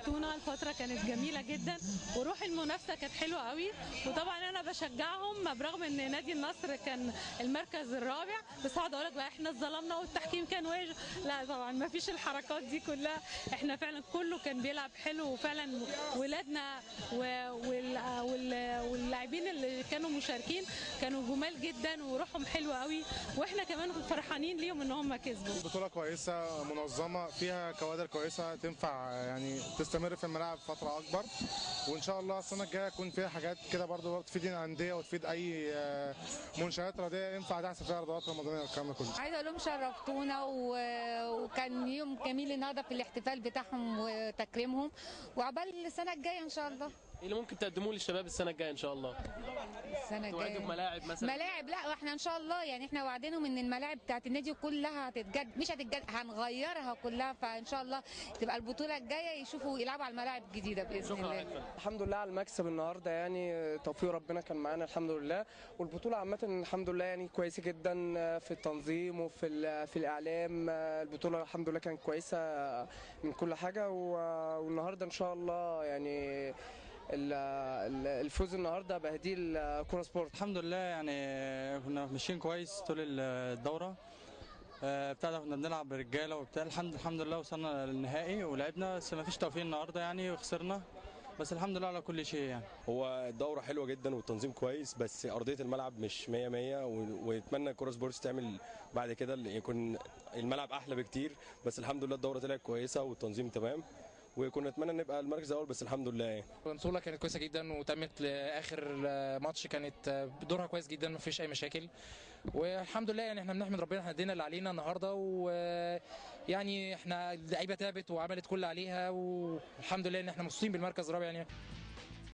شرفتونا. الفتره كانت جميله جدا وروح المنافسه كانت حلوه قوي، وطبعا انا بشجعهم برغم ان نادي النصر كان المركز الرابع. بس هقعد اقول لك بقى احنا اتظلمنا والتحكيم كان وحش، لا طبعا ما فيش الحركات دي كلها. احنا فعلا كله كان بيلعب حلو، وفعلا ولادنا واللاعبين اللي كانوا مشاركين كانوا جمال جدا وروحهم حلوه قوي، واحنا كمان فرحانين ليهم ان هم كسبوا. بطولة كويسة منظمة فيها كوادر كويسة تنفع يعني تستمر في الملاعب فترة أكبر، وإن شاء الله السنة الجاية يكون فيها حاجات كده برضه تفيد الأندية وتفيد أي منشآت رياضية ينفع تحصل فيها رياضات رمضانية والكلام ده كله. عايزة أقول لهم شرفتونا وكان يوم جميل النهارده في الاحتفال بتاعهم وتكريمهم، وعقبال السنة الجاية إن شاء الله. ايه اللي ممكن تقدموه للشباب السنه الجايه ان شاء الله؟ السنة الجاية توعدوا بملاعب مثلا؟ ملاعب، لا واحنا ان شاء الله يعني احنا وعدينهم ان الملاعب بتاعت النادي كلها هتتجدد، مش هتتجدد، هنغيرها كلها، فان شاء الله تبقى البطولة الجاية يشوفوا يلعبوا على الملاعب الجديدة باذن الله. الحمد لله على المكسب النهارده، يعني توفيق ربنا كان معانا الحمد لله، والبطولة عامة الحمد لله يعني كويسة جدا في التنظيم في الاعلام. البطولة الحمد لله كانت كويسة من كل حاجة، والنهارده ان شاء الله يعني الفوز النهارده بهديه الكوره سبورت. الحمد لله يعني كنا ماشيين كويس طول الدوره بتاع كنا بنلعب برجاله وبتاع، الحمد لله وصلنا للنهائي ولعبنا، بس ما فيش توفيق النهارده يعني وخسرنا، بس الحمد لله على كل شيء. يعني هو الدوره حلوه جدا والتنظيم كويس، بس ارضيه الملعب مش 100 ونتمنى كوره سبورتس تعمل بعد كده يكون الملعب احلى بكتير، بس الحمد لله الدوره طلعت كويسه والتنظيم تمام، وكنا نتمنى نبقى المركز الاول، بس الحمد لله يعني. البطوله كانت كويسه جدا وتمت لاخر ماتش، كانت دورها كويس جدا مفيش اي مشاكل، والحمد لله يعني احنا بنحمد ربنا احنا ادينا اللي علينا النهارده، ويعني احنا اللعيبه تعبت وعملت كل اللي عليها، والحمد لله ان احنا مبسوطين بالمركز الرابع يعني.